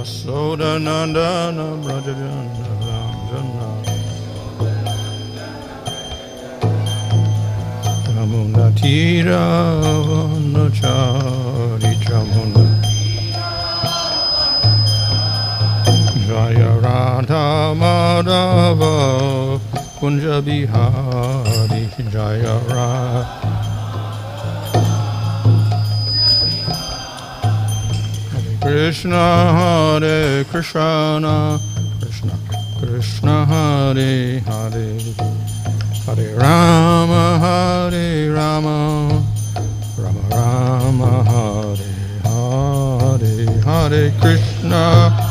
Yasodanandana Brajajana Yamunatira Vanachari Jamuna Jaya Radha Madhava Kunja Bihari Jaya Radha Krishna Hare Krishna Krishna Krishna Hare Hare Hare Rama Hare Rama Rama Rama Hare Hare Hare Krishna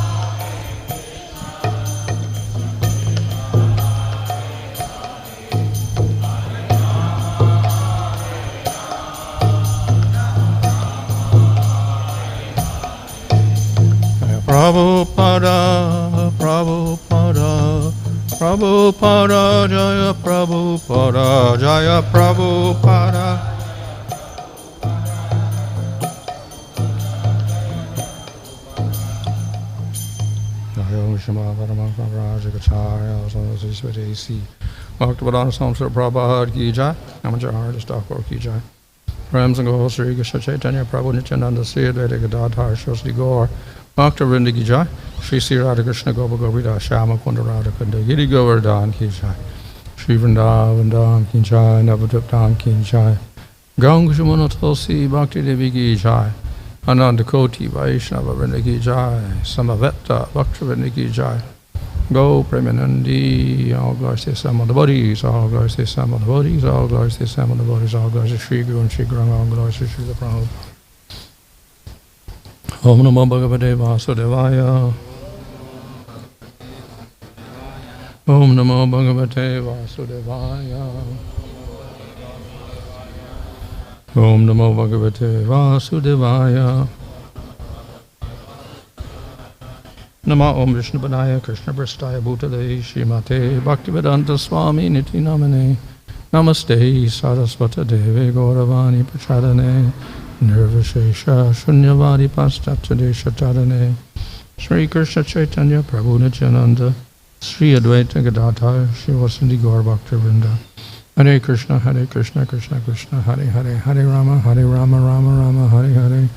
Prabhupada, Prabhupada, Prabhupada, Jaya Prabhupada, Jaya Prabhupada. Jaya Shema Varamaka Rajakacharya, Sasvadesi, Bhaktivinoda Samsara Prabhupada Ki Jai, Namajar Thakur Ki Jai. Ram Sangho Sri Krishna Chaitanya Prabhu Nityananda Sri Advaita Gadadhar Shosdi Gaur Bhakta-vrinda Ki Jai, Shri Sri Radha Krishna Gopa Govida Shama Kunda Radha Kunda Giri Govardhan Ki Jai, Shri Vrindavan Dham Ki Jai, Navadvip Dham Ki Jai, Gaung Shumana Tulsi Bhakti Devi Ki Jai, Ananda Koti Vaishnava Vrinda Ki Jai, Samavetta Bhakta-vrinda Ki Jai, Go Premanandi, all glories to some of the bodies, all glories to some of the bodies, all glories to some of the bodies, all glories to Shri Guru and Shri Guru, all glories to Shri Prabho. Om Namo Bhagavate Vasudevaya. Om Namo Bhagavate Vasudevaya. Om Namo Bhagavate Vasudevaya. Nama Om Vishnu Padaya Krishna Prastaya Bhutale Śrīmate Bhaktivedanta Swami Niti Namane Namaste Saraswata Deve Gauravani Prachadane Nirvishesha Shunyavadi Pastatadesha Tadane Sri Krishna Chaitanya Prabhu Nityananda Sri Advaita Gadadhar Sri Vasandi Gaur Bhakta Vrinda Hare Krishna Krishna Krishna Hare Hare Hare Rama Rama Rama Hare Hare.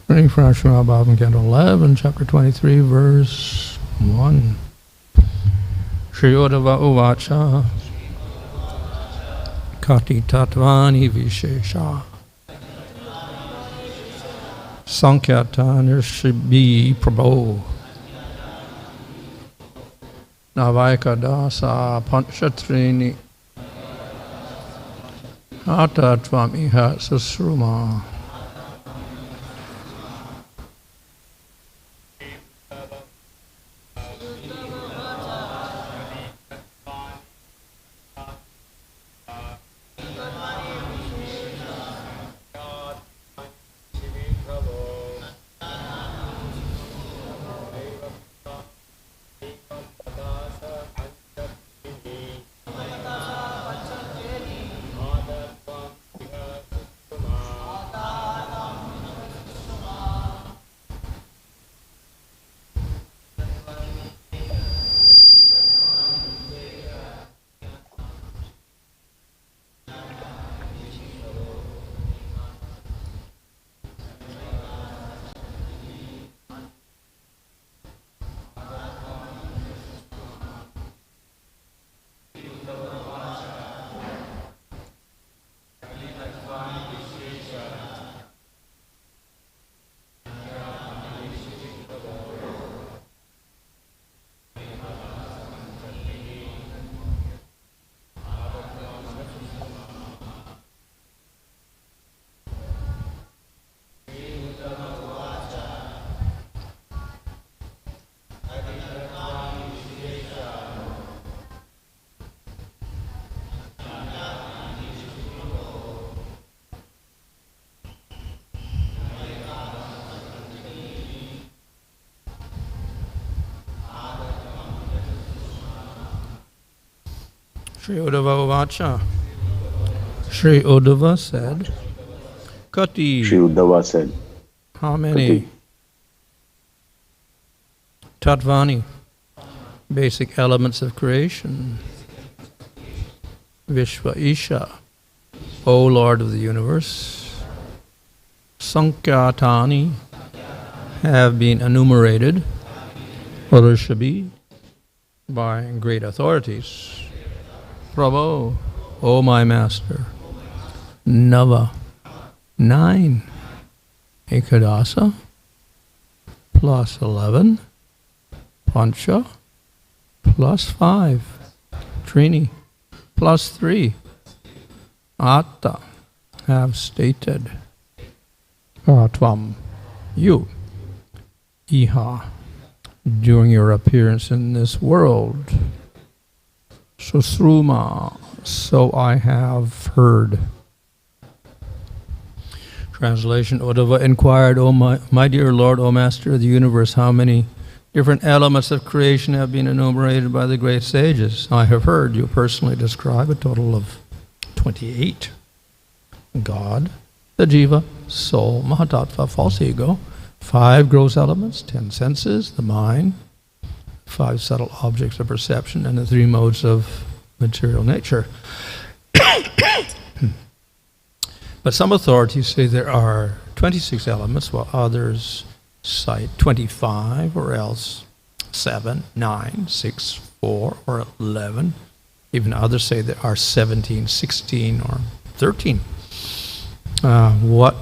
Reading from our Srimad Bhagavatam, Canto 11, Chapter 23, Verse 1. Śrī Uddhava uvāca kati tattvāni viśveśa saṅkhyātāny ṛṣibhiḥ prabho navaikādaśa pañca-viṁśatiṁ āttha tvam iha śuśruma. Śrī Uddhava uvāca. Śrī Uddhava said, Kati. Śrī Uddhava said, How many? Kati. tattvāni, basic elements of creation. Viśva-īśa, O Lord of the universe. Saṅkhyātāny, have been enumerated. ṛṣibhiḥ, by great authorities. Prabho, O my master. Nava, 9. Āyuḥ-man, plus 11. Pañca, plus 5. trīṇy, plus 3. Āttha, have stated. Tvam, you. Iha, during your appearance in this world. śuśruma, so I have heard. Translation: Uddhava inquired, O my dear Lord, O Master of the universe, how many different elements of creation have been enumerated by the great sages? I have heard you personally describe a total of 28. God, the Jiva, soul, mahat-tattva, false ego, 5 gross elements, 10 senses, the mind, 5 subtle objects of perception, and the 3 modes of material nature. But some authorities say there are 26 elements, while others cite 25, or else 7, 9, 6, 4, or 11. Even others say there are 17, 16, or 13. What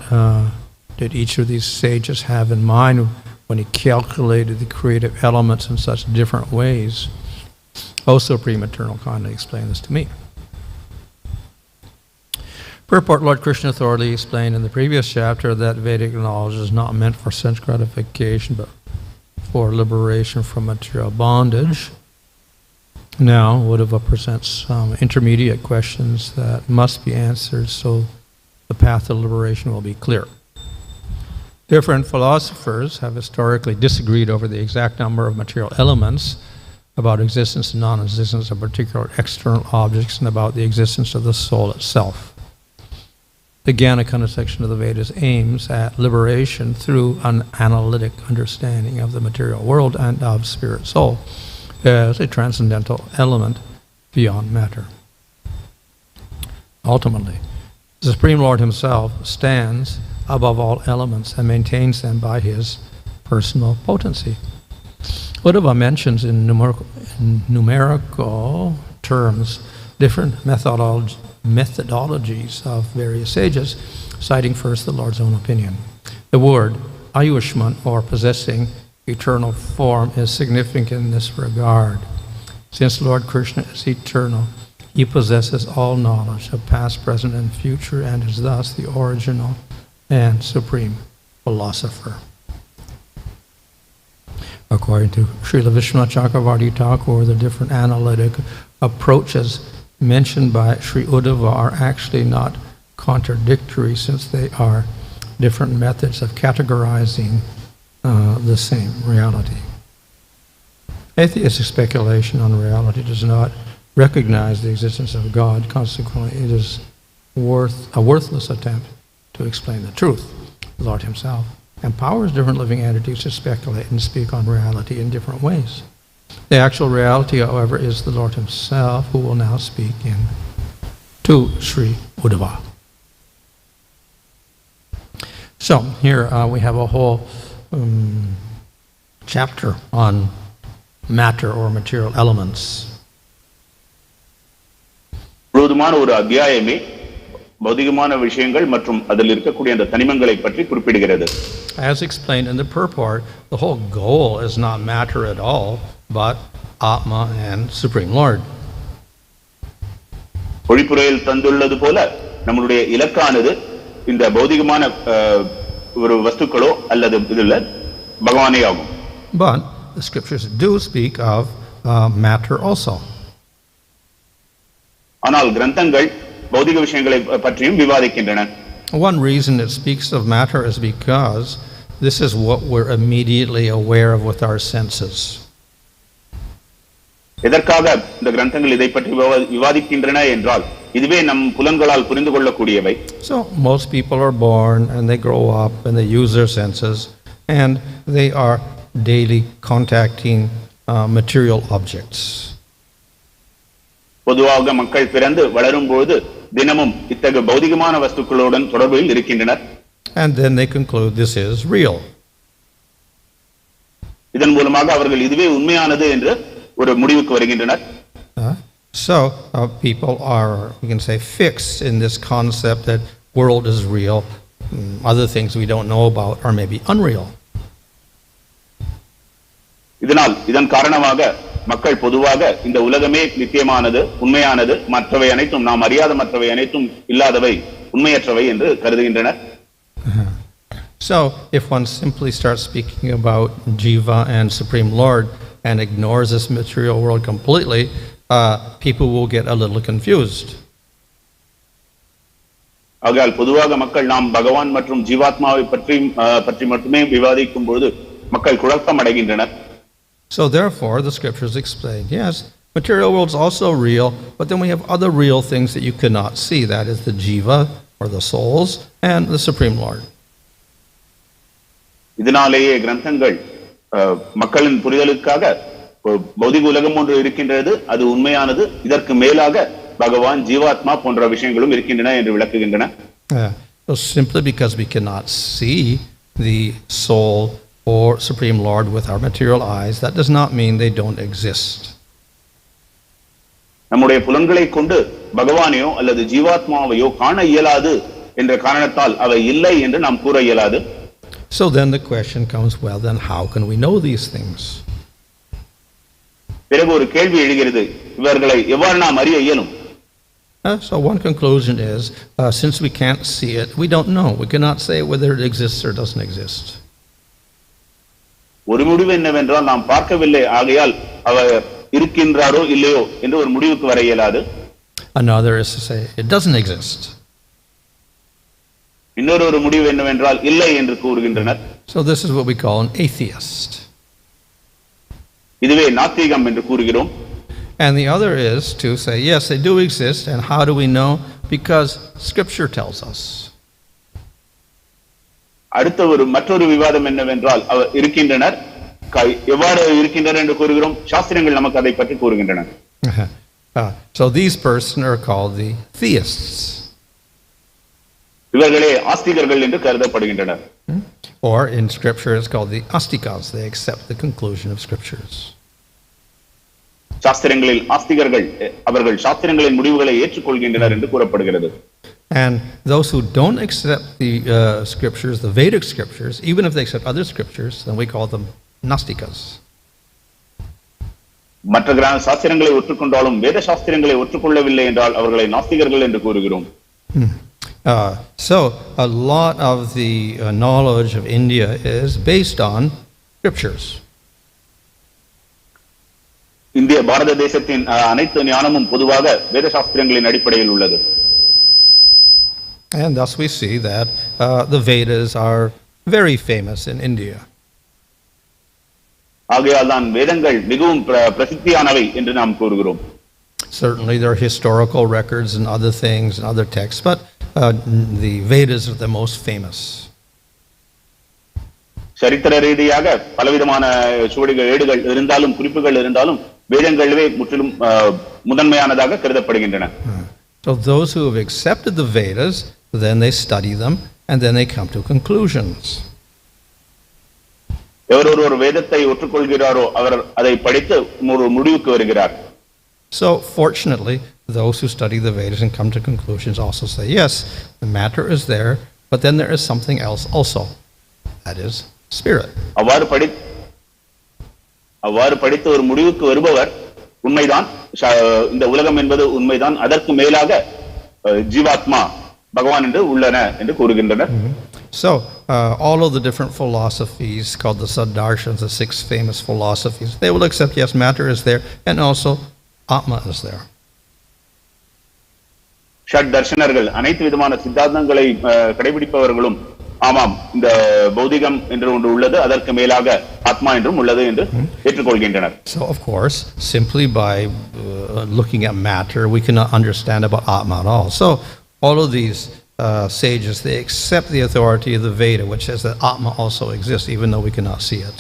did each of these sages have in mind when he calculated the creative elements in such different ways? O Supreme Eternal, kindly explain this to me. Purport: Lord Krishna authority explained in the previous chapter that Vedic knowledge is not meant for sense gratification, but for liberation from material bondage. Now, Uddhava presents some intermediate questions that must be answered so the path of liberation will be clear. Different philosophers have historically disagreed over the exact number of material elements, about existence and non-existence of particular external objects, and about the existence of the soul itself. The Jnana section of the Vedas aims at liberation through an analytic understanding of the material world and of spirit soul as a transcendental element beyond matter. Ultimately, the Supreme Lord himself stands above all elements and maintains them by his personal potency. Uddhava mentions in numerical terms different methodologies of various sages, citing first the Lord's own opinion. The word āyuḥ-man, or possessing eternal form, is significant in this regard. Since Lord Krishna is eternal, he possesses all knowledge of past, present, and future, and is thus the original and supreme philosopher. According to Srila Vishwanath Chakravarti Thakur, the different analytic approaches mentioned by Śrī Uddhava are actually not contradictory, since they are different methods of categorizing the same reality. Atheistic speculation on reality does not recognize the existence of God. Consequently, it is a worthless attempt to explain the truth. The Lord himself empowers different living entities to speculate and speak on reality in different ways. The actual reality, however, is the Lord himself, who will now speak to Śrī Uddhava. So here we have a whole chapter on matter or material elements. முழுவதுமான ஒரு அத்தியாயமே பௌதிகமான விஷயங்கள் மற்றும் அதில் இருக்கக்கூடிய அந்த தனிமங்களை பற்றி குறிப்பிடுகிறது. As explained in the purport, the whole goal is not matter at all, but Atma and Supreme Lord. ஒளிப்புரையில் தந்துள்ளது போல நம்மளுடைய இலக்கானது இந்த பௌதிகமான ஒரு வஸ்துக்களோ அல்லது இதுல பகவானே ஆகும். But the scriptures do speak of matter also. ஆனால் கிரந்தங்கள் பௌதிக விஷயங்களை பற்றியும் விவாதிக்கின்றன. One reason it speaks of matter is because this is what we're immediately aware of with our senses. எதற்காக இந்த கிரந்தங்கள் இதை பற்றி விவாதிக்கின்றன என்றால் இதுவே நம் புலன்களால் புரிந்து கொள்ளக்கூடியவை. So most people are born and they grow up and they use their senses and they are daily contacting material objects. பொதுவாக மக்கள் பிறந்து வளரும்போது தினமும் இத்தகைய பௌதிகமான வஸ்துக்களுடன் தொடர்பில் இருக்கின்றனர். And then they conclude this is real. இதன் மூலமாக அவர்கள் இதுவே உண்மையானது என்று ஒரு முடிவுக்கு வருகின்றனர். So people are, we can say, fixed in this concept that world is real. Other things we don't know about are maybe unreal. இதன் காரணமாக மக்கள் பொதுவாக இந்த உலகமே நித்தியமானது, உண்மையானது, மற்றவை அனைத்தும் நாம் அறியாத மற்றவை அனைத்தும் இல்லாதவை, உண்மையற்றவை என்று கருதுகின்றனர். So if one simply starts speaking about Jiva and Supreme Lord and ignores this material world completely, people will get a little confused. ஆகையால் பொதுவாக மக்கள் நாம் பகவான் மற்றும் ஜீவாத்மாவை பற்றி மட்டுமே விவாதிக்கும் பொழுது மக்கள் குழப்பம் அடைகின்றனர். So therefore the scriptures explain, yes, material world is also real, but then we have other real things that you cannot see. That is the Jiva or the souls and the Supreme Lord. இதனாலேயே கிரந்தங்கள் மக்களின் புரிதலுக்காக பௌதிக உலகம் ஒன்று இருக்கின்றது, அது உண்மையானது, இதற்கு மேலாக பகவான் ஜீவாத்மா போன்ற விஷயங்களும் இருக்கின்றன என்று விளக்குகின்றன. So simply because we cannot see the soul or Supreme Lord with our material eyes, that does not mean they don't exist. நம்முடைய புலன்களை கொண்டு பகவானையோ அல்லது ஜீவாத்மாவையோ காண இயலாது என்ற காரணத்தால் அவை இல்லை என்று நாம் கூற இயலாது. So then the question comes, well then how can we know these things? பிறகு ஒரு கேள்வி எழுகிறது, இவர்களை எவ்வாறு நாம் அறிய இயலும்? So one conclusion is, since we can't see it, we don't know. We cannot say whether it exists or doesn't exist. ஒரு முடிவு என்னவென்றால் நாம் பார்க்கவில்லை, ஆகையால் அவர் இருக்கின்றாரோ இல்லையோ என்று ஒரு முடிவுக்கு வர இயலாது. Another is to say it doesn't exist. இன்னொரு முடிவு என்னவென்றால் இல்லை என்று கூறுகின்றனர். So this is what we call an atheist. இதுவே நாத்திகம் என்று கூறுகிறோம். And the other is to say, yes, they do exist, and how do we know? Because Scripture tells us. அடுத்த மற்றொரு விவாதம் என்னவென்றால் அவர் இருக்கின்றனர், எவ்வாறு இருக்கின்றனர் என்று கூறுகிறோம், சாஸ்திரங்கள் நமக்கு அதை பற்றி கூறுகின்றன. So these persons are called the theists. இவர்களே ஆஸ்திகர்கள் என்று கருதப்படுகின்றனர். Or in Scripture it's called the astikas. They accept the conclusion of Scriptures. சாஸ்திரங்களில் ஆஸ்திகர்கள், அவர்கள் சாஸ்திரங்களின் முடிவுகளை ஏற்றுக்கொள்கின்றனர் என்று கூறப்படுகிறது. And those who don't accept the Scriptures, the Vedic Scriptures, even if they accept other Scriptures, then we call them nastikas. மற்ற சாஸ்திரங்களை ஒற்றுக்கொண்டாலும் வேத சாஸ்திரங்களை ஒற்றுக்கொள்ளவில்லை என்றால் அவர்களை நாஸ்திகர்கள் என்று கூறுகிறோம். So a lot of the knowledge of India is based on Scriptures. இந்திய பாரத தேசத்தின் அனைத்து ஞானமும் பொதுவாக வேத சாஸ்திரங்களின் அடிப்படையில் உள்ளது. And thus we see that the Vedas are very famous in India. ஆகையால் தான் வேதங்கள் மிகவும் பிரசித்தியானவை என்று நாம் கூறுகிறோம். Certainly there are historical records and other things and other texts, but the Vedas are the most famous. சரித்திர ரீதியாக பலவிதமான சுவடிகள், ஏடுகள் இருந்தாலும் குறிப்புகள் இருந்தாலும் வேதங்களே முற்றிலும் முதன்மையானதாக கருதப்படுகின்றன. So those who have accepted the Vedas, then they study them and then they come to conclusions. எவர் ஒரு வேதத்தை ஒற்றுக்கொள்கிறாரோ அவர் அதை படித்து ஒரு முடிவுக்கு வருகிறார். So fortunately, those who study the Vedas and come to conclusions also say, yes, the matter is there, but then there is something else also. That is spirit. அவ்வாறு படித்து ஒரு முடிவுக்கு வருபவர் உண்மைதான், இந்த உலகம் என்பது உண்மைதான், அதற்கு மேலாக ஜீவாத்மா பகவான் என்று உள்ளன என்று கூறுகின்றனர். So all of the different philosophies called the Sadarshans, the 6 famous philosophies, they will accept, yes, matter is there and also Atma is there. ஷட் தர்ஷனர்கள் அனைத்து விதமான சித்தாந்தங்களை கடைபிடிப்பவர்களும் ஆமாம் இந்த பௌதிகம் என்று ஒன்று உள்ளது, அதற்கு மேலாக ஆத்மா என்றும் உள்ளது என்று ஏற்றுக்கொள்கின்றனர். So of course, simply by looking at matter, we cannot understand about Atma at all. So all of these sages, they accept the authority of the Veda, which says that Atma also exists, even though we cannot see it.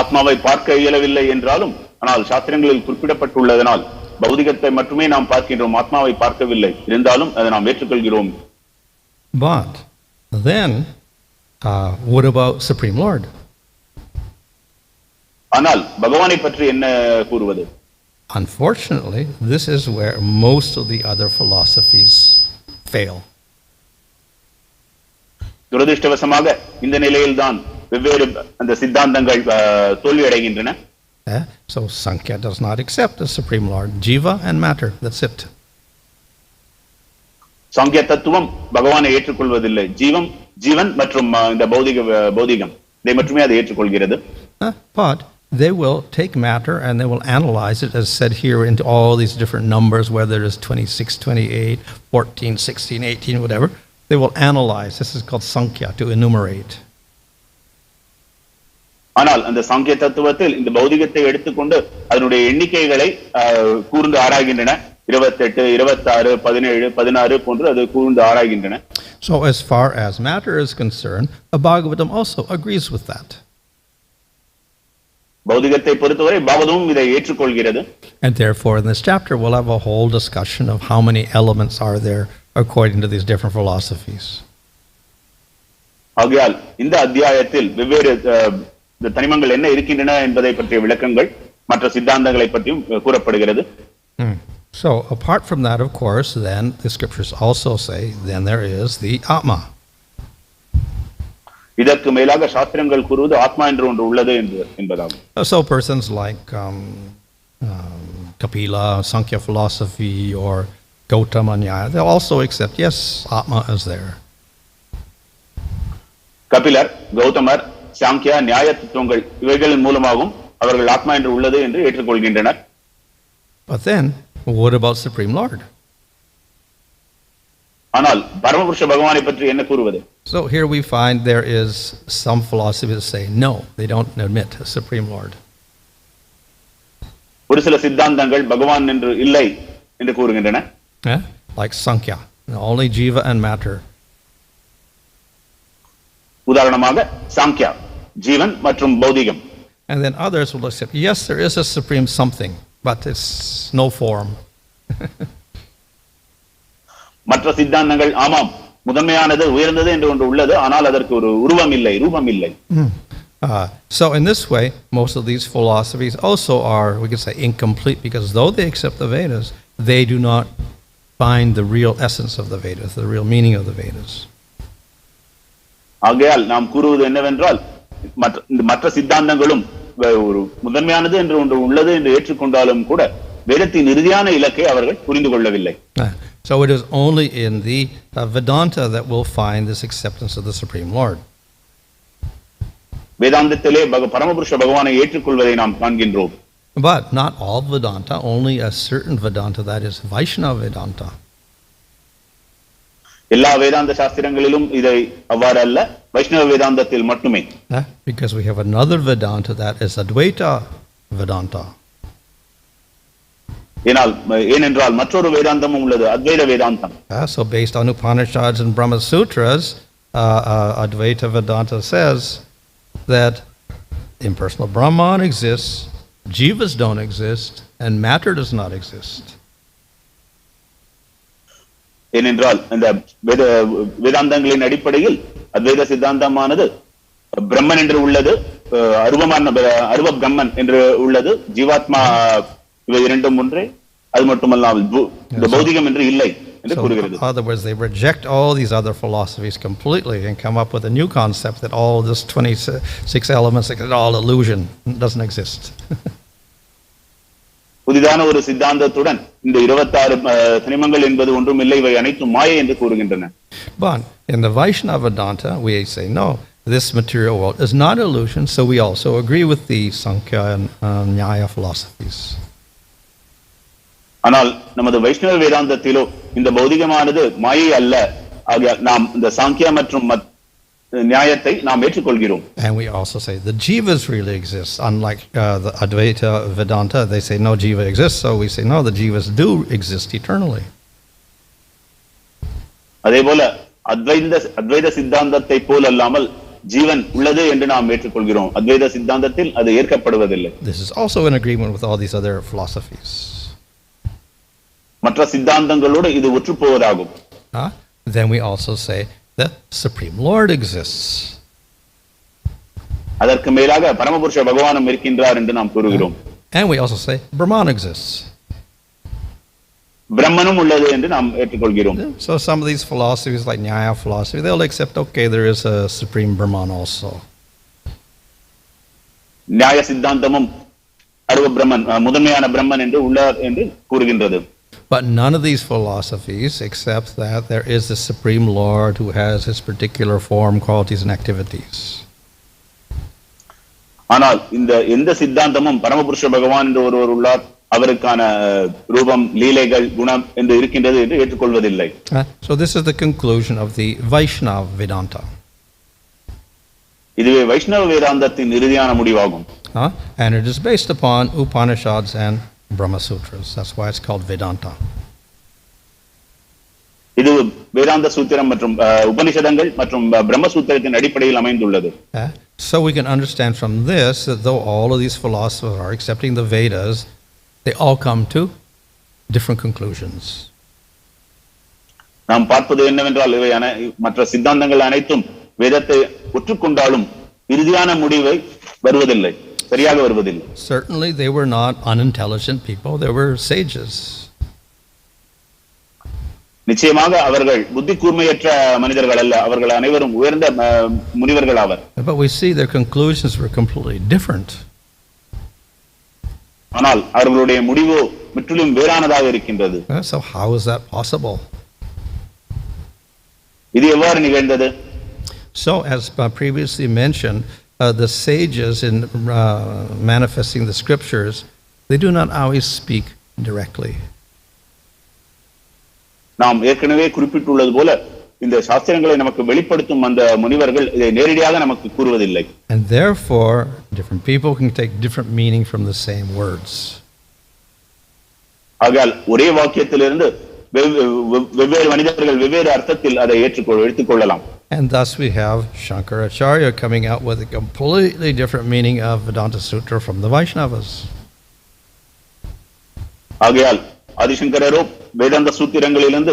ஆத்மாவை பார்க்க இயலவில்லை என்றாலும் ஆனால் சாஸ்திரங்களில் குறிப்பிடப்பட்டுள்ளதனால் பௌதிகத்தை மட்டுமே நாம் பார்க்கின்றோம், ஆத்மாவை பார்க்கவில்லை. இருந்தாலும் அதை நாம் ஏற்றுக்கொள்கிறோம். But then, what about Supreme Lord? ஆனால் பகவானை பற்றி என்ன கூறுவது? Unfortunately, this is where most of the other philosophies fail. துரதிர்ஷ்டவசமாக இந்த நிலையில்தான் வெவ்வேறு அந்த சித்தாந்தங்கள் தோல்வி அடைகின்றன. So Sankhya does not accept the Supreme Lord, Jiva and matter, that's it. சாங்கிய தத்துவம் பகவானை ஏற்றுக்கொள்வதில்லை. ஜீவன் மற்றும் இந்த பௌதிகம் இதை மட்டுமே அதை ஏற்றுக்கொள்கிறது. But they will take matter and they will analyze it, as said here, into all these different numbers, whether it is 26, 28, 14, 16, 18, whatever. They will analyze. This is called Sankhya, to enumerate. ஆனால் அந்த சாங்கிய தத்துவத்தில் இந்த பௌதிகத்தை எடுத்துக்கொண்டு அதனுடைய எண்ணிக்கைகளை கூர்ந்து ஆராய்கின்றன. 28, 26, 17, 16 போன்று அது கூர்ந்து ஆராய்கின்றன. So as far as matter is concerned, the Bhagavatam also agrees with that. பௌதிகத்தை பொறுத்தவரை பாகவதமும் இதை ஏற்றுக்கொள்கிறது. And therefore in this chapter we'll have a whole discussion of how many elements are there according to these different philosophies. ஆகையால் இந்த அத்தியாயத்தில் வெவ்வேறு தனிமங்கள் என்ன இருக்கின்றன என்பதை பற்றிய விளக்கங்கள் மற்ற சித்தாந்தங்களை பற்றியும் கூறப்படுகிறது. So apart from that, of course, then the scriptures also say then there is the Atma. இதற்கு மேலாக சாஸ்திரங்கள் கூறுவது ஆத்மா என்று ஒன்று உள்ளது என்பதாகும். So persons like Kapila, Sankhya philosophy, or Gautama Nyaya, they'll also accept, yes, Atma is there. Kapilar, கௌதமர், சாங்கியா, நியாய தத்துவங்கள் இவைகளின் மூலமாகவும் அவர்கள் ஆத்மா என்று உள்ளது என்று ஏற்றுக்கொள்கின்றனர். But then, what about Supreme Lord? ஆனால் பரமபுருஷ பகவானை பற்றி என்ன கூறுவது? So here we find there is some philosophers say no, they don't admit a Supreme Lord. ஒரு சில சித்தாந்தங்கள் பகவான் என்று இல்லை என்று கூறுகின்றன. Like Sankhya, only Jiva and matter. உதாரணமாக சாங்கியா, ஜீவன் மற்றும் பௌதிகம். And then others will accept, yes, there is a supreme something, but it's no form. மற்ற சித்தாந்தங்கள் ஆமாம், முதன்மையானது உயர்ந்தது என்று ஒன்று உள்ளது, ஆனால் அதற்கு ஒரு உருவம் இல்லை, ரூபம் இல்லை. So in this way, most of these philosophies also are, we could say, incomplete, because though they accept the Vedas, they do not find the real essence of the Vedas, the real meaning of the Vedas. ஆகையால் நாம் கூறுவது என்னவென்றால் மற்ற சித்தாந்தங்களும் ஒரு முதன்மையானது என்று ஒன்று உள்ளது என்று ஏற்றுக்கொண்டாலும் கூட வேதத்தின் இறுதியான இலக்கை அவர்கள் புரிந்து கொள்ளவில்லை. So it is only in the Vedanta that we'll find this acceptance of the Supreme Lord. வேதாந்தத்திலே பரமபுருஷ பகவானை ஏற்றுக்கொள்வதை நாம் காண்கின்றோம். But not all Vedanta, only a certain Vedanta, that is Vaishnava Vedanta. எல்லா வேதாந்த சாஸ்திரங்களிலும் இதை அவ்வாறு அல்ல, வைஷ்ணவ வேதாந்தத்தில் மட்டுமே. Because we have another Vedanta, that is Advaita Vedanta. ஏனென்றால் மற்றொரு வேதாந்தமும் உள்ளது, அத்வைத வேதாந்தம். So based on Upanishads and Brahma Sutras, Advaita Vedanta says that impersonal Brahman exists, Jivas don't exist, and matter does not exist. ஏனென்றால் இந்த வேதாந்தங்களின் அடிப்படையில் அத்வைத சித்தாந்தமானது பிரம்மன் என்று உள்ளது, அருவ பிரம்மன் என்று உள்ளது, ஜீவாத்மா இவை இரண்டும் ஒன்றே, அது மட்டுமல்லாமல் இந்த பௌதிகம் என்று இல்லை என்று கூறுகிறது. In other words, they reject all these other philosophies completely and come up with a new concept that all this 26 elements, it's all illusion, doesn't exist. புதிதான ஒரு சித்தாந்தத்துடன் இந்த 26 தனிமங்கள் என்பது ஒன்றும் இல்லை, இவை அனைத்தும் மாயை என்று கூறுகின்றன. But in the Vaishnava Vedanta, we say no, this material world is not illusion, so we also agree with the Sankhya and Nyaya philosophies. ஆனால் நமது வைஷ்ணவ வேதாந்தத்திலோ இந்த பௌதிகமானது மாயை அல்ல, ஆகையால் நாம் இந்த சாங்கியா மற்றும் நியாயத்தை நாம் ஏற்றுக்கொள்கிறோம். And we also say the jivas really exist, unlike the Advaita Vedanta, they say no jiva exists, so we say no, the jivas do exist eternally. அதேபோல அத்வைத சித்தாந்தத்தை போல் அல்லாமல் ஜீவன் உள்ளது என்று நாம் ஏற்றுக்கொள்கிறோம். அத்வைத சித்தாந்தத்தில் அது ஏற்கப்படுவதில்லை. This is also in agreement with all these other philosophies. மற்ற சித்தாந்தங்களோடு இது ஒற்றுப்போவதாகும். Then we also say the Supreme Lord exists. அதற்கு மேலாக பரமபுருஷ பகவானும் இருக்கின்றார் என்று நாம் கூறுகிறோம். And we also say Brahman exists. பிரம்மனும் உள்ளது என்று நாம் ஏற்றுக்கொள்கிறோம். So some of these philosophies like Nyaya philosophy, they'll accept, okay, there is a Supreme Brahman also. நியாய சித்தாந்தமும் அருவ பிரம்மன், முதன்மையான பிரம்மன் என்று உள்ளார் என்று கூறுகின்றது. But none of these philosophies accept that there is a Supreme Lord who has his particular form, qualities and activities. ஆனால் இந்த எந்த சித்தாந்தமும் பரமபுருஷ பகவான் என்று ஒருவர் உள்ளார், அவருக்கான ரூபம், லீலைகள், குணம் என்று இருக்கின்றது என்று ஏற்றுக்கொள்வதில்லை. So this is the conclusion of the Vaishnava Vedanta. இதுவே வைஷ்ணவ வேதாந்தத்தின் இறுதியான முடிவாகும். And it is based upon Upanishads and Brahma Sutras. That's why it's called Vedanta. இது வேதாந்த சூத்திரம் மற்றும் உபனிஷதங்கள் மற்றும் பிரம்ம சூத்திரத்தின் அடிப்படையில் அமைந்துள்ளது. So we can understand from this that though all of these philosophers are accepting the Vedas, they all come to different conclusions. நாம் பார்ப்பது என்னவென்றால் இவை மற்ற சித்தாந்தங்கள் அனைத்தும் வேதத்தை ஒற்றுக்கொண்டாலும் இறுதியான முடிவை வருவதில்லை, சரியாக வருவதில்லை. Certainly they were not unintelligent people, they were sages. நிச்சயமாக அவர்கள் புத்தி கூர்மையற்ற மனிதர்கள் அல்ல, அவர்கள் அனைவரும் உயர்ந்த முனிவர்கள் ஆவர். But we see their conclusions were completely different. ஆனால் அவர்களுடைய முடிவு முற்றிலும் வேறானதாக இருக்கின்றது. So how is that possible? இது எவ்வாறு நிகழ்ந்தது? So as previously mentioned, the sages in manifesting the scriptures, they do not always speak directly. நாம் ஏற்கனவே குறிப்பிட்டுள்ளது போல இந்த சாஸ்திரங்களை நமக்கு வெளிப்படுத்தும் அந்த முனிவர்கள் இதை நேரடியாக நமக்கு கூறுவதில்லை. And therefore different people can take different meaning from the same words. ஆகையால் ஒரே வாக்கியத்திலிருந்து வெவ்வேறு மனிதர்கள் வெவ்வேறு அர்த்தத்தில் அதை எடுத்துக்கொள்ளலாம். And thus we have Shankaracharya coming out with a completely different meaning of Vedanta Sutra from the Vaishnavas. ஆகையால் ஆதிசங்கரரோ வேதாந்த சூத்திரங்களிலிருந்து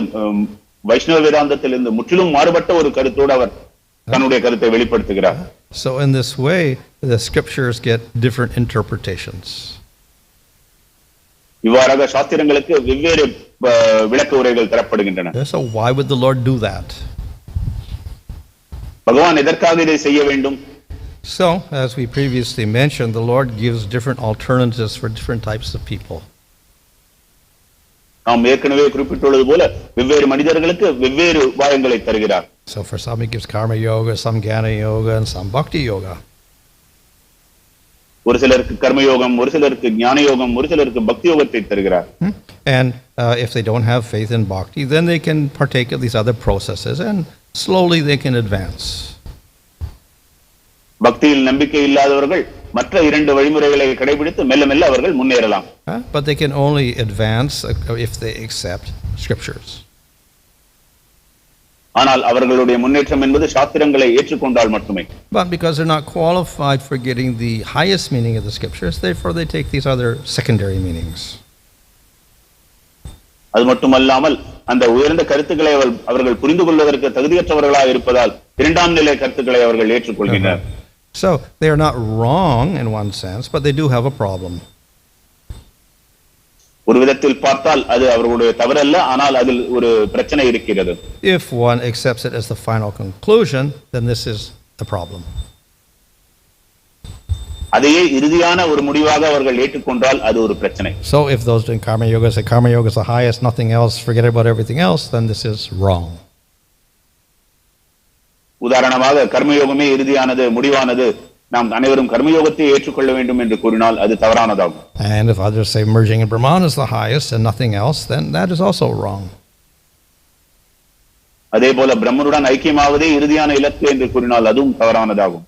வைஷ்ணவ வேதாந்தத்திலிருந்து முற்றிலும் மாறுபட்ட ஒரு கருத்தோடு அவர் தன்னுடைய கருத்தை வெளிப்படுத்துகிறார். So in this way the scriptures get different interpretations. இவ்வாறாக சாஸ்திரங்களுக்கு வெவ்வேறு விளக்க உரைகள் தரப்படுகின்றன. So why would the Lord do that? பகவான் எதற்காக இதை செய்ய வேண்டும்? So as we previously mentioned, the Lord gives different alternatives for different types of people. நாம் ஏற்கனவே குறிப்பிட்டுள்ளது போல வெவ்வேறு மனிதர்களுக்கு வெவ்வேறு உபாயங்களை தருகிறார். So for some he gives karma yoga, some jnana yoga and some bhakti yoga. ஒரு சிலருக்கு கர்ம யோகம், ஒரு சிலருக்கு ஞான யோகம், ஒரு சிலருக்கு பக்தி யோகத்தை தருகிறார். And if they don't have faith in bhakti, then they can partake of these other processes and slowly they can advance. பக்தியில் நம்பிக்கை இல்லாதவர்கள் மற்ற இரண்டு வழிமுறைகளை கடைபிடித்து மெல்ல மெல்ல அவர்கள் முன்னேறலாம். But they can only advance if they accept scriptures. ஆனால் அவர்களுடைய முன்னேற்றம் என்பது சாஸ்திரங்களை ஏற்றுக்கொண்டால் மட்டுமே. But because they're not qualified for getting the highest meaning of the scriptures, therefore they take these other secondary meanings. அது மட்டுமல்லாமல் அந்த உயர்ந்த கருத்துக்களை அவர்கள் புரிந்து கொள்வதற்கு தகுதியற்றவர்களாக இருப்பதால் இரண்டாம் நிலை கருத்துக்களை அவர்கள் ஏற்றுக்கொள்கின்றனர். So they are not wrong in one sense, but they do have a problem. ஒரு விதத்தில் பார்த்தால் அது அவர்களுடைய தவறல்ல, ஆனால் அதில் ஒரு பிரச்சனை இருக்கிறது. If one accepts it as the final conclusion, then this is the problem. அதையே இறுதியான ஒரு முடிவாக அவர்கள் ஏற்றுக்கொண்டால் அது ஒரு பிரச்சனை. So if those doing karma yoga say karma yoga is the highest, nothing else, forget about everything else, then this is wrong. உதாரணமாக கர்மயோகமே இறுதியானது, முடிவானது, நாம் அனைவரும் கர்மயோகத்தை ஏற்றுக்கொள்ள வேண்டும் என்று கூறினால் அது தவறானதாகும். And if others say merging in Brahman is the highest and nothing else, then that is also wrong. அதேபோல பிரம்மனுடன் ஐக்கியமாவதே இறுதியான இலக்கு என்று கூறினால் அதுவும் தவறானதாகும்.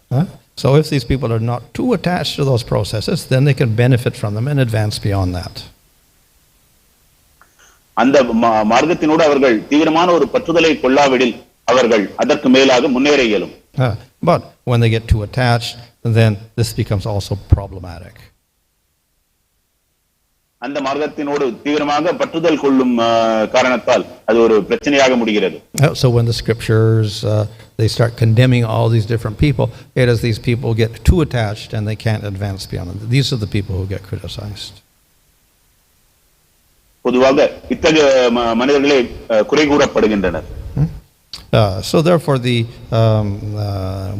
So if these people are not too attached to those processes, then they can benefit from them and advance beyond that. அந்த மார்க்கத்தினோடு அவர்கள் தீவிரமான ஒரு பற்றுதலை கொள்ளாவிடில் அவர்கள் அதற்கு மேலாக முன்னேற இயலும். But when they get too attached, then this becomes also problematic. அந்த மார்க்கத்தினோடு தீவிரமாக பற்றுதல் கொள்ளும் காரணத்தால் அது ஒரு பிரச்சனையாக முடிகிறது. So when the scriptures they start condemning all these different people, it is these people get too attached and they can't advance beyond them. These are the people who get criticized. பொதுவாக இத்தகைய மனிதர்களே குறை கூறப்படுகின்றனர். So therefore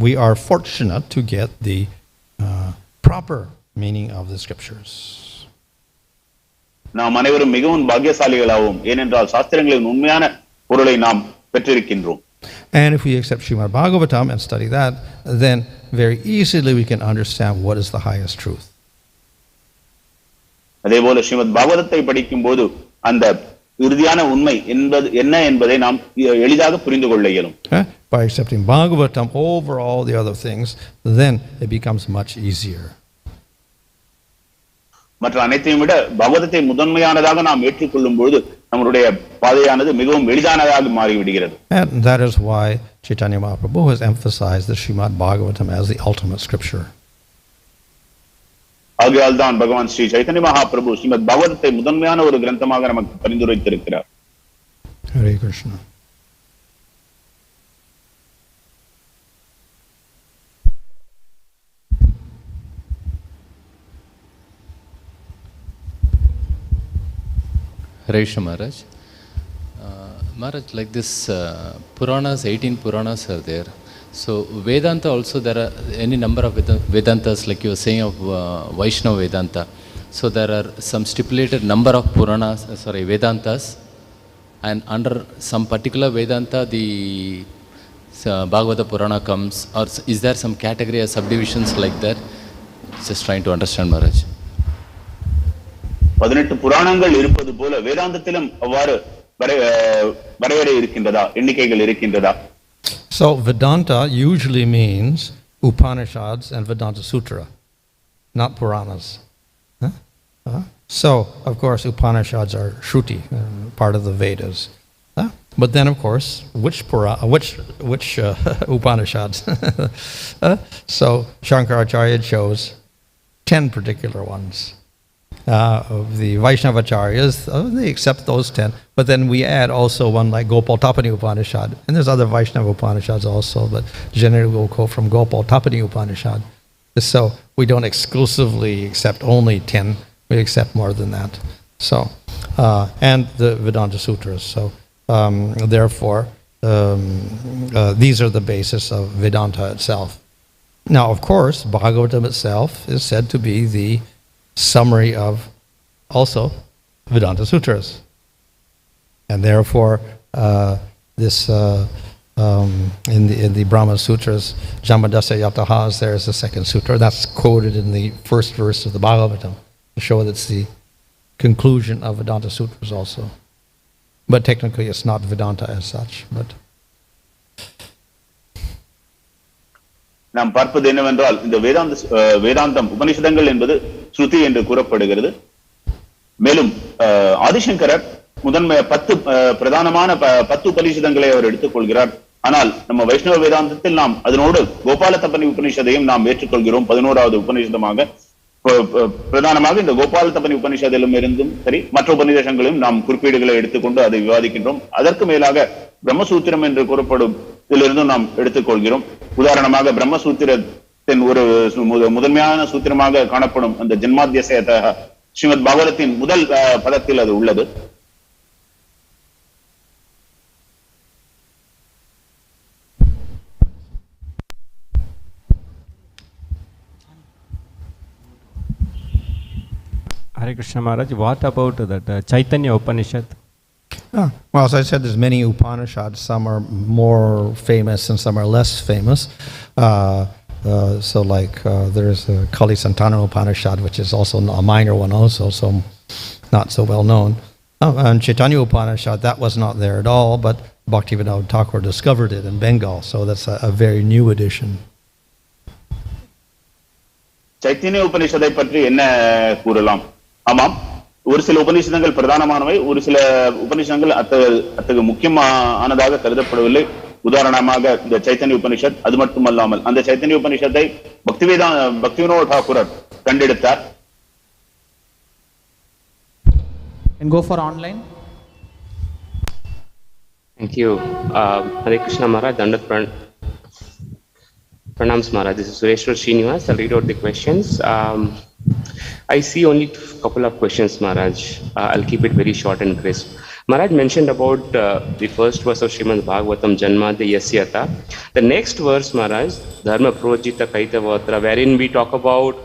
we are fortunate to get the proper meaning of the scriptures. நாம் அனைவரும் மிகவும் பாக்கியசாலிகளாகவும், ஏனென்றால் சாஸ்திரங்களின் உண்மையான பொருளை நாம் பெற்றிருக்கின்றோம். And if we accept Śrīmad Bhagavatam and study that, then very easily we can understand what is the highest truth. அதேபோல ஸ்ரீமத் பாகவதத்தை படிக்கும்போது அந்த இறுதியான உண்மை என்ன என்பதை நாம் எளிதாக புரிந்து கொள்ள இயலும். By accepting Bhagavatam over all the other things, then it becomes much easier. மற்ற அனைத்தையும் விட பாகவதத்தை முதன்மையானதாக நாம் ஏற்றுக்கொள்ளும் பொழுது நம்முடைய பாதையானது மிகவும் எளிதானதாக மாறிவிடுகிறது. And that is why Chaitanya Mahaprabhu has emphasized the Śrīmad Bhagavatam as the ultimate scripture. ஆகையால் தான் பகவான் ஸ்ரீ சைத்தன்ய மகாபிரபு ஸ்ரீமத் பாகவதத்தை முதன்மையான ஒரு கிரந்தமாக நமக்கு பரிந்துரைத்திருக்கிறார். Hare Krishna. Hare Krishna Maharaj. Maharaj, like this Puranas, 18 Puranas are there. So Vedanta also, there are any number of Vedantas, like you were saying of Vaishnava Vedanta. So there are some stipulated number of Puranas, Vedantas, and under some particular Vedanta, the Bhagavata Purana comes, or is there some category or subdivisions like that? Just trying to understand, Maharaj. 18 புராணங்கள் இருப்பது போல வேதாந்தத்திலும் அவ்வாறு வரையறை இருக்கின்றதா, எண்ணிக்கைகள் இருக்கின்றதா? So Vedanta usually means Upanishads and Vedanta Sutra, not Puranas. So of course Upanishads are Shruti, part of the Vedas. But then of course, which Upanishads? So Shankaracharya chose 10 particular ones. Of the Vaishnavacharyas, they accept those 10, but then we add also one like Gopal-tapani Upanishad, and there's other Vaishnava Upanishads also, but generally we'll go from Gopal-tapani Upanishad. So we don't exclusively accept only 10, we accept more than that. So, and the Vedanta Sutras. So, therefore, these are the basis of Vedanta itself. Now, of course, Bhagavatam itself is said to be the summary of also Vedanta Sutras. And therefore, in the Brahma Sutras, Jamadasya Yatahas, there is the second sutra. That's quoted in the first verse of the Bhagavatam to show that it's the conclusion of Vedanta Sutras also. But technically it's not Vedanta as such. But நாம் பார்ப்பது என்னவென்றால் இந்த வேதாந்தம் உபனிஷதங்கள் என்பது ஸ்ருதி என்று கூறப்படுகிறது. மேலும் ஆதிசங்கரர் முதன்மை 10 பிரதானமான 10 உபனிஷதங்களை அவர் எடுத்துக்கொள்கிறார். ஆனால் நம்ம வைஷ்ணவ வேதாந்தத்தில் நாம் அதனோடு கோபால-தபனி உபனிஷதையும் நாம் ஏற்றுக்கொள்கிறோம். 11வது உபனிஷதமாக பிரதானமாக இந்த கோபால-தபனி உபனிஷதிலும் இருந்தும் சரி, மற்ற உபநிஷதங்களையும் நாம் குறிப்பீடுகளை எடுத்துக்கொண்டு அதை விவாதிக்கின்றோம். அதற்கு மேலாக பிரம்மசூத்திரம் என்று கூறப்படும் இதிலிருந்தும் நாம் எடுத்துக்கொள்கிறோம். உதாரணமாக பிரம்மசூத்திரத்தின் ஒரு முதன்மையான சூத்திரமாக காணப்படும் அந்த ஜன்மாத்யசயதः ஸ்ரீமத் பாகவதத்தின் முதல் பதத்தில் அது உள்ளது. Hare Krishna Maharaj, what about that Chaitanya Upanishad? Well, as I said, there's many Upanishads. Some are more famous and some are less famous. So like there's the Kali Santana Upanishad, which is also a minor one also, so not so well known. And Chaitanya Upanishad, that was not there at all, but Bhaktivinoda Thakur discovered it in Bengal, so that's a very new edition. Chaitanya Upanishadai பற்றி என்ன கூறலாம்? ஆமாம், ஒரு சில உபநிஷதங்கள் பிரதானமானவை, ஒரு சில உபநிஷதங்கள் அத்தகைய முக்கியமானதாக கருதப்படவில்லை. உதாரணமாக இந்த சைத்தன்ய உபனிஷத். அது மட்டுமல்லாமல் அந்த சைத்தன்ய உபனிஷத்தை Bhaktivinoda தாக்கூரர் கண்டெடுத்தார். And go for online. Thank you. Hare Krishna Maharaj, Dandat Pranams Maharaj. This is Sureshwar Srinivas. I'll read out the questions. I see only a couple of questions, Maharaj. I'll keep it very short and crisp. Maharaj mentioned about the first verse of Srimad Bhagavatam, Janmadi Yasyata. The next verse, Maharaj, Dharma Projita Kaitavatra, wherein we talk about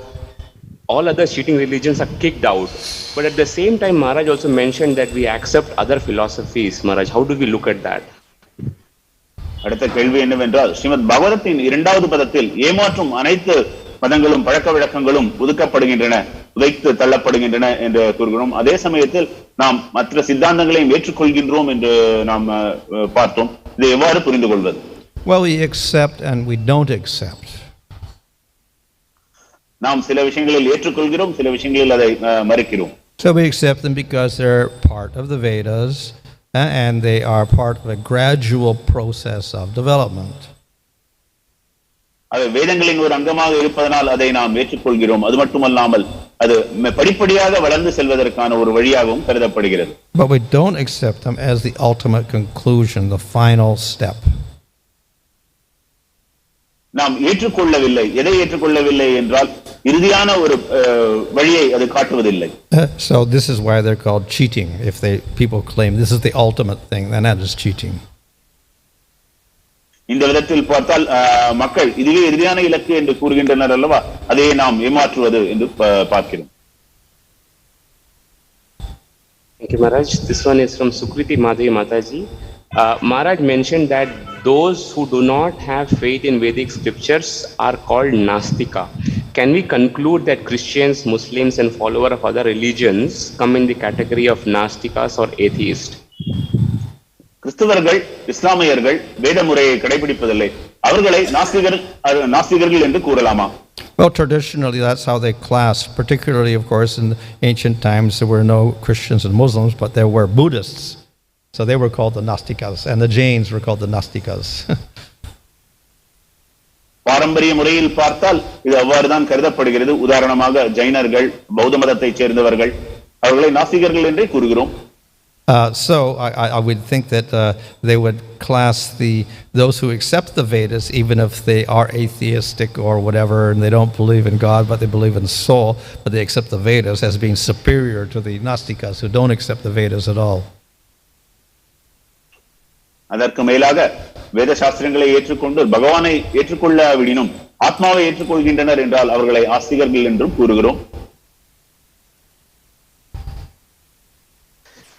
all other cheating religions are kicked out. But at the same time, Maharaj also mentioned that we accept other philosophies. Maharaj, how do we look at that? அடுத்த கேள்வி என்னவென்றால், ஸ்ரீமத் பகவதத்தின் 2வது பதத்தில் ஏமாற்றும் அனைத்து மதங்களும் பழக்க வழக்கங்களும் ஒதுக்கப்படுகின்றன, உதைத்து தள்ளப்படுகின்றன என்று கூறுகிறோம். அதே சமயத்தில் நாம் மற்ற சித்தாந்தங்களையும் ஏற்றுக்கொள்கின்றோம் என்று நாம் பார்த்தோம். இதை எவ்வாறு புரிந்து கொள்வது? Well, we accept and we don't accept. நாம் சில விஷயங்களில் ஏற்றுக்கொள்கிறோம், சில விஷயங்களில் அதை மறுக்கிறோம். So we accept them because they're part of the Vedas and they are part of a gradual process of development. அது வேதங்களின் ஒரு அங்கமாக இருப்பதனால் அதை நாம் ஏற்றுக்கொள்கிறோம். அது மட்டுமல்லாமல் அது படிப்படியாக வளர்ந்து செல்வதற்கான ஒரு வழியாகவும் கருதப்படுகிறது. But we don't accept them as the ultimate conclusion, the final step. நாம் ஏற்றுக்கொள்ளவில்லை. எதை ஏற்றுக்கொள்ளவில்லை என்றால் இறுதியான ஒரு வழியை அது காட்டுவதில்லை. So this is why they're called cheating. If people claim this is the ultimate thing, then that is cheating. இந்த விதத்தில் பார்த்தால் மக்கள் இதுவே இறுதியான இலக்கு என்று கூறுகின்றனர் அல்லவா, அதை நாம் ஏமாற்றுவது என்று பார்க்கிறோம். Thank you, Maharaj. This one is from Sukriti Madhavi Mataji. Maharaj mentioned that those who do not have faith in Vedic scriptures are called Nastika. Can we conclude that Christians, Muslims and followers of other religions come in the category of Nastikas or atheists? கிறிஸ்தவர்கள், இஸ்லாமியர்கள் வேத முறையை கடைபிடிப்பதில்லை, அவர்களை நாஸ்திகர்கள் என்று கூறலாமா? Well, traditionally that's how they classed, particularly of course in ancient times there were no Christians and Muslims, but there were Buddhists. So they were called the Nastikas, and the Jains were called the Nastikas. பாரம்பரிய முறையில் பார்த்தால் இது அவ்வாறுதான் கருதப்படுகிறது. உதாரணமாக ஜைனர்கள், பௌத்த மதத்தைச் சேர்ந்தவர்கள், அவர்களை நாஸ்திகர்கள் என்றே கூறுகிறோம். So I would think that they would class those who accept the Vedas, even if they are atheistic or whatever, and they don't believe in God, but they believe in soul, but they accept the Vedas as being superior to the Nastikas who don't accept the Vedas at all. அதற்கு மேலாக வேத சாஸ்திரங்களை ஏற்றுக்கொண்டு பகவானை ஏற்றுக்கொள்ளாவிடினும் ஆத்மாவை ஏற்றுக்கொள்கின்றனர் என்றால் அவர்களை ஆஸ்திகர்கள் என்றும் கூறுகிறோம்.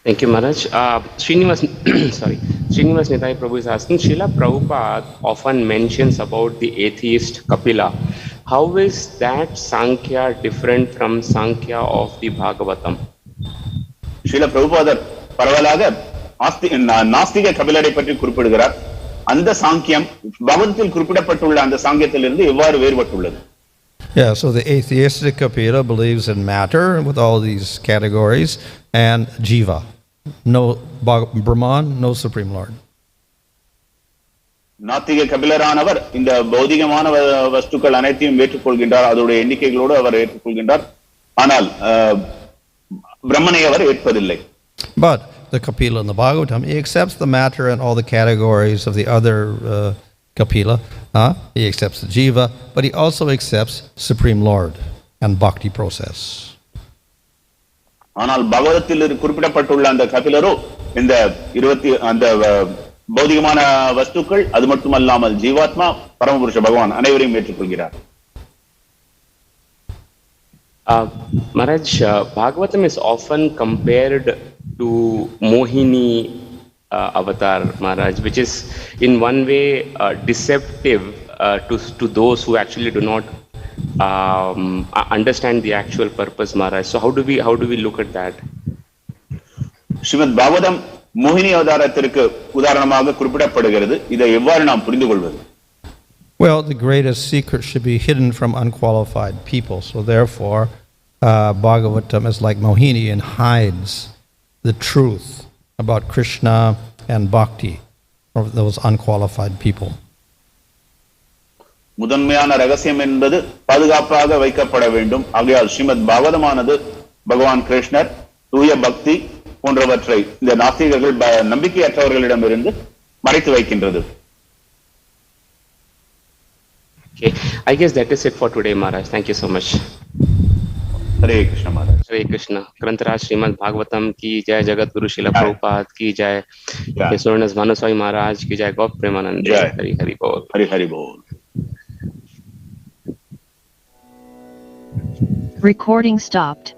Thank you, Maharaj. Srinivas Nitai Prabhu is asking, Srila Prabhupada often mentions about the atheist Kapila. How is that Sankhya different from Sankhya of the Bhagavatam? Srila Prabhupada பரவலாக நாஸ்திக கபிலரை பற்றி குறிப்பிடுகிறார். அந்த சாங்கியம் பகவதத்தில் குறிப்பிடப்பட்டுள்ள அந்த சாங்கியத்திலிருந்து எவ்வாறு வேறுபட்டுள்ளது? Yeah, so the atheistic Kapila believes in matter with all these categories and Jiva. No Brahman, no Supreme Lord. நாத்திக கபிலரானவர் இந்த பௌதிகமான வஸ்துக்கள் அனைத்தையும் ஏற்றுக்கொள்கின்றார், அதோடைய எண்ணிக்கைகளோடு அவர் ஏற்றுக்கொள்கின்றார். ஆனால் பிரம்மனை அவர் ஏற்பதில்லை. But the Kapila in the Bhagavatam, he accepts the matter and all the categories of the other Kapila. He accepts the Jiva, but he also accepts Supreme Lord and Bhakti process. ஆனால் பகவதத்தில் குறிப்பிடப்பட்டுள்ள அந்த கபிலரோ இந்த அந்த பௌதிகமான வஸ்துக்கள், அது மட்டுமல்லாமல் ஜீவாத்மா, பரமபுருஷ பகவான் அனைவரையும் ஏற்றுக்கொள்கிறார். Maharaj, Bhagavatam is often compared to Mohini avatar, Maharaj, which is in one way deceptive to those who actually do not understand the actual purpose, Maharaj. So how do we look at that? Srimad Bhagavatam மோகினி அவதாரத்திற்கு உதாரணமாக குறிப்பிடப்படுகிறது. இதை எவ்வாறு நாம் புரிந்து கொள்வது? Well, the greatest secret should be hidden from unqualified people. So therefore, Bhagavatam is like Mohini and hides the truth about Krishna and Bhakti for those unqualified people. முதன்மையான ரகசியம் என்பது பாதுகாப்பாக வைக்கப்பட வேண்டும். ஆகையால் ஸ்ரீமத் பாகவதமானது பகவான் கிருஷ்ணர் தூய பக்தி போன்றவற்றை இந்த நாஸ்திகர்கள் நம்பிக்கையற்றவர்களிடமிருந்து மறைத்து வைக்கின்றது. Okay, I guess that is it for today, Maharaj. Thank you so much. हरे कृष्ण महाराज. हरे कृष्ण. ग्रंथराज श्रीमद् भागवतम की जय, जगत गुरु श्रील प्रभुपाद की जय, केशवरनस भानुस्वामी महाराज की जय, गौ प्रेमानंद. हरि हरि बोल. हरि हरि बोल. Recording stopped.